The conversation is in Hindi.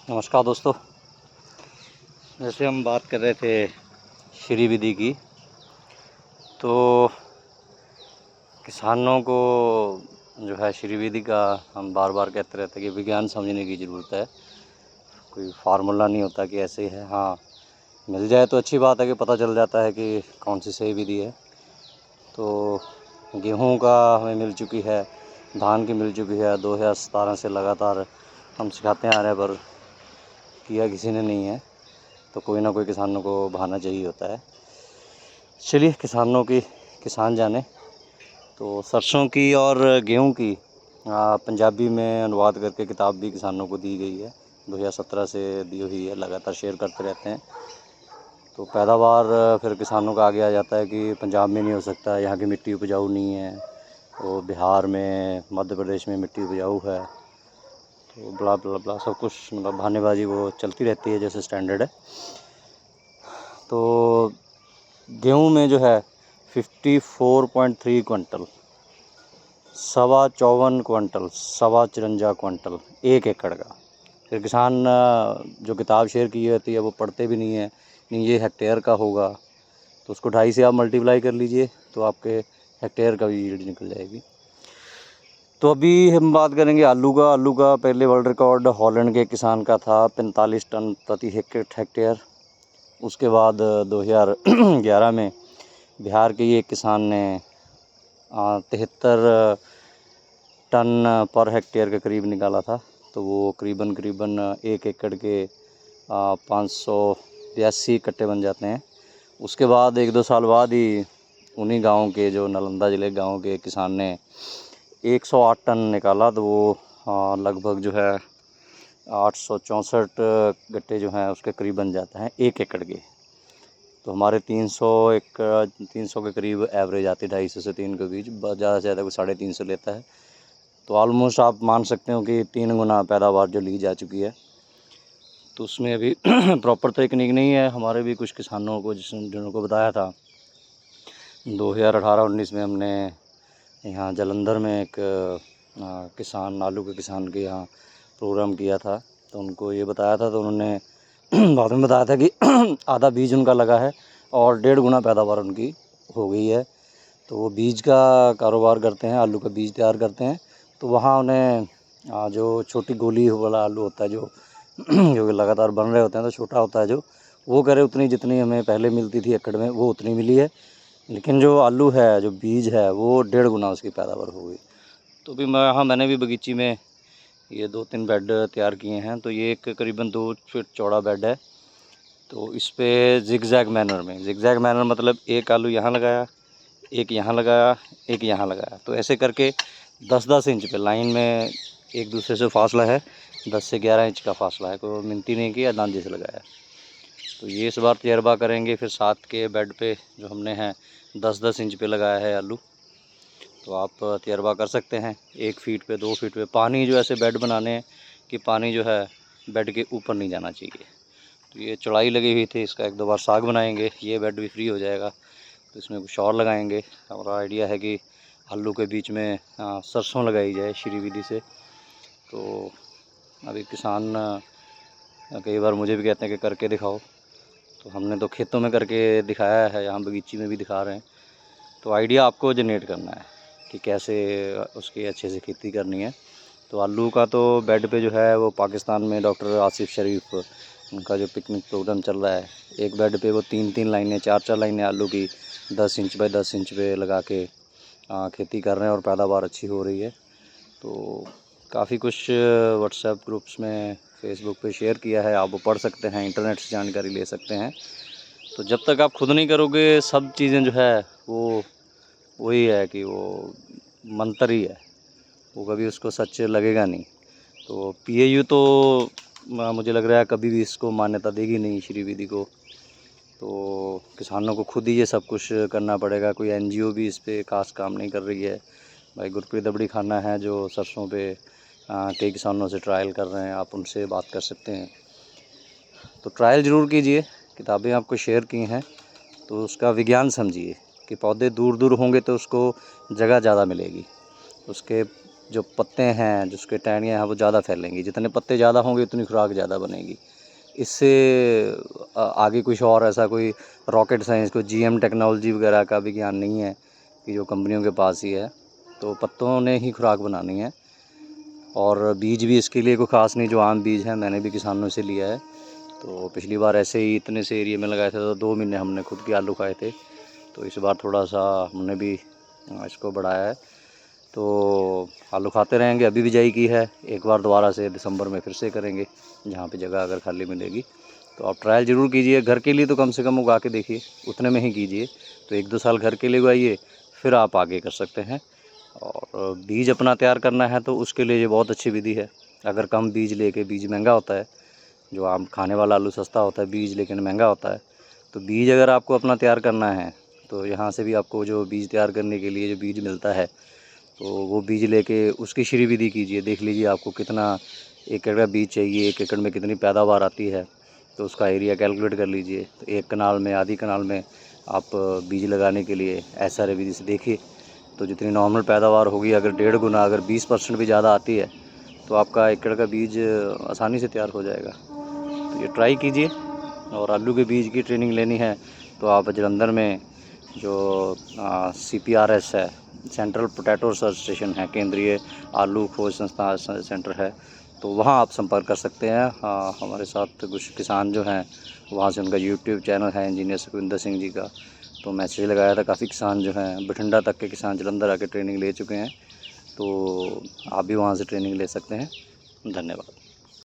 नमस्कार दोस्तों। जैसे हम बात कर रहे थे श्री विधि की, तो किसानों को जो है श्री विधि का हम बार बार कहते रहते हैं कि विज्ञान समझने की ज़रूरत है। कोई फार्मूला नहीं होता कि ऐसे ही है। हाँ, मिल जाए तो अच्छी बात है कि पता चल जाता है कि कौन सी सही विधि है। तो गेहूं का हमें मिल चुकी है, धान की मिल चुकी है। 2017 से लगातार हम सिखाते आ रहे हैं, पर किया किसी ने नहीं है। तो कोई ना कोई किसानों को बहाना चाहिए होता है। चलिए, किसान जाने। तो सरसों की और गेहूं की पंजाबी में अनुवाद करके किताब भी किसानों को दी गई है। 2017 से दी हुई है, लगातार शेयर करते रहते हैं। तो पैदावार फिर किसानों का आगे आ जाता है कि पंजाब में नहीं हो सकता, यहाँ की मिट्टी उपजाऊ नहीं है, वो बिहार में, मध्य प्रदेश में मिट्टी उपजाऊ है। तो ब्ला ब्ला ब्ला सब कुछ, मतलब बहानेबाजी वो चलती रहती है जैसे स्टैंडर्ड है। तो गेहूं में जो है 54.3 क्विंटल, 54 क्विंटल, 54 क्विंटल 1 एकड़ का। फिर किसान जो किताब शेयर की होती है वो पढ़ते भी नहीं है, नहीं ये हेक्टेयर का होगा, तो उसको 2.5 से आप मल्टीप्लाई कर लीजिए तो आपके हेक्टेयर का भी यील्ड निकल जाएगी। तो अभी हम बात करेंगे आलू का। आलू का पहले वर्ल्ड रिकॉर्ड हॉलैंड के किसान का था 45 टन प्रति हेक्टेयर। उसके बाद 2011 में बिहार के ये किसान ने 73 टन पर हेक्टेयर के करीब निकाला था। तो वो करीबन 1 एकड़ के 582 कट्टे बन जाते हैं। उसके बाद 1-2 साल बाद ही उन्हीं गाँव के, जो नालंदा ज़िले गाँव के किसान ने 108 टन निकाला। तो वो लगभग जो है 864 गट्टे जो हैं उसके करीब बन जाते हैं 1 एकड़ के। तो हमारे 300 के करीब एवरेज आती है, 250 से 3 के बीच, ज़्यादा से ज़्यादा कोई 350 लेता है। तो ऑलमोस्ट आप मान सकते हो कि 3 गुना पैदावार जो ली जा चुकी है। तो उसमें अभी प्रॉपर तकनीक नहीं है। हमारे भी कुछ किसानों को जिनको बताया था, 2018-19 में हमने यहाँ जालंधर में एक किसान, आलू के किसान के यहाँ प्रोग्राम किया था। तो उनको ये बताया था, तो उन्होंने बाद में बताया था कि आधा बीज उनका लगा है और 1.5 गुना पैदावार उनकी हो गई है। तो वो बीज का कारोबार करते हैं, आलू का बीज तैयार करते हैं। तो वहाँ उन्हें जो छोटी गोली वाला आलू होता है, जो जो लगातार बन रहे होते हैं, तो छोटा होता है जो, वो कह रहे उतनी जितनी हमें पहले मिलती थी एकड़ में, वो उतनी मिली है। लेकिन जो आलू है, जो बीज है, वो 1.5 गुना उसकी पैदावार हो गई। तो भी मैंने भी बगीची में ये 2-3 बेड तैयार किए हैं। तो ये एक करीबन 2 फीट चौड़ा बेड है। तो इस पर ज़िगज़ैग मैनर मतलब एक आलू यहाँ लगाया, एक यहाँ लगाया, एक यहाँ लगाया। तो ऐसे करके 10-10 इंच पे लाइन में एक दूसरे से फासला है, 10 से 11 इंच का फासला है। कोई मिनती नहीं की, अंदाजे से लगाया। तो ये इस बार तजर्बा करेंगे। फिर साथ के बेड पे जो हमने हैं 10-10 इंच पे लगाया है आलू। तो आप तजर्बा कर सकते हैं। 1 फीट पे, 2 फीट पे पानी, जो ऐसे बेड बनाने हैं कि पानी जो है बेड के ऊपर नहीं जाना चाहिए। तो ये चौड़ाई लगी हुई थी, इसका 1-2 बार साग बनाएंगे, ये बेड भी फ्री हो जाएगा। तो इसमें कुछ और लगाएंगे। हमारा आइडिया है कि आलू के बीच में सरसों लगाई जाए श्री विधि से। तो अभी किसान कई बार मुझे भी कहते हैं कि करके दिखाओ। तो हमने तो खेतों में करके दिखाया है, यहाँ बगीची में भी दिखा रहे हैं। तो आइडिया आपको जनरेट करना है कि कैसे उसकी अच्छे से खेती करनी है। तो आलू का तो बेड पे जो है वो पाकिस्तान में डॉक्टर आसिफ शरीफ, उनका जो पिकनिक प्रोग्राम चल रहा है, एक बेड पे वो 3-3 लाइनें, 4-4 लाइनें आलू की 10 इंच बाय 10 इंच पे लगा के खेती कर रहे हैं और पैदावार अच्छी हो रही है। तो काफ़ी कुछ व्हाट्सएप ग्रुप्स में, फेसबुक पे शेयर किया है, आप वो पढ़ सकते हैं, इंटरनेट से जानकारी ले सकते हैं। तो जब तक आप खुद नहीं करोगे, सब चीज़ें जो है वो वही है कि वो मंत्र ही है, वो कभी उसको सच लगेगा नहीं। तो पीएयू तो मुझे लग रहा है कभी भी इसको मान्यता देगी नहीं, श्री विधि को। तो किसानों को खुद ही ये सब कुछ करना पड़ेगा। कोई एनजीओ भी इस पर खास काम नहीं कर रही है। भाई गुरप्रीत दबड़ी खाना है जो सरसों पे कई किसानों से ट्रायल कर रहे हैं, आप उनसे बात कर सकते हैं। तो ट्रायल ज़रूर कीजिए। किताबें आपको शेयर की हैं तो उसका विज्ञान समझिए कि पौधे दूर दूर होंगे तो उसको जगह ज़्यादा मिलेगी, उसके जो पत्ते हैं, जिसके टहनियाँ हैं, वो ज़्यादा फैलेंगी। जितने पत्ते ज़्यादा होंगे उतनी खुराक ज़्यादा बनेगी। इससे आगे कुछ और ऐसा कोई रॉकेट साइंस, कोई जीएम टेक्नोलॉजी वगैरह का भी ज्ञान नहीं है कि जो कंपनियों के पास ही है। तो पत्तों ने ही खुराक बनानी है। और बीज भी इसके लिए कोई ख़ास नहीं, जो आम बीज है मैंने भी किसानों से लिया है। तो पिछली बार ऐसे ही इतने से एरिया में लगाए थे, तो 2 महीने हमने खुद के आलू खाए थे। तो इस बार थोड़ा सा हमने भी इसको बढ़ाया है। तो आलू खाते रहेंगे। अभी बिजाई की है, एक बार दोबारा से दिसंबर में फिर से करेंगे, जहाँ पे जगह अगर खाली मिलेगी। तो आप ट्रायल ज़रूर कीजिए। घर के लिए तो कम से कम उगा के देखिए, उतने में ही कीजिए। तो 1-2 साल घर के लिए उगाइए, फिर आप आगे कर सकते हैं। और बीज अपना तैयार करना है तो उसके लिए ये बहुत अच्छी विधि है। अगर कम बीज लेके, बीज महंगा होता है, जो आम खाने वाला आलू सस्ता होता है, बीज लेकिन महंगा होता है। तो बीज अगर आपको अपना तैयार करना है तो यहाँ से भी आपको जो बीज तैयार करने के लिए जो बीज मिलता है, तो वो बीज लेके उसकी श्री विधि कीजिए। देख लीजिए आपको कितना एकड़ का बीज चाहिए, 1 एकड़ में कितनी पैदावार आती है, तो उसका एरिया कैलकुलेट कर लीजिए। तो 1 कनाल में, आधी कनाल में आप बीज लगाने के लिए SRA विधि से देखिए, तो जितनी नॉर्मल पैदावार होगी, अगर 1.5 गुना, अगर 20% भी ज़्यादा आती है, तो आपका एकड़ का बीज आसानी से तैयार हो जाएगा। तो ये ट्राई कीजिए। और आलू के बीज की ट्रेनिंग लेनी है तो आप जलंधर में जो CPRS है, सेंट्रल पोटैटो रिसर्च स्टेशन है, केंद्रीय आलू खोज संस्था सेंटर है, तो वहाँ आप संपर्क कर सकते हैं। हमारे साथ कुछ किसान जो हैं, वहाँ से उनका YouTube चैनल है इंजीनियर सुखविंदर सिंह जी का, तो मैसेज लगाया था। काफ़ी किसान जो हैं, बठिंडा तक के किसान जलंधर आके ट्रेनिंग ले चुके हैं। तो आप भी वहाँ से ट्रेनिंग ले सकते हैं। धन्यवाद।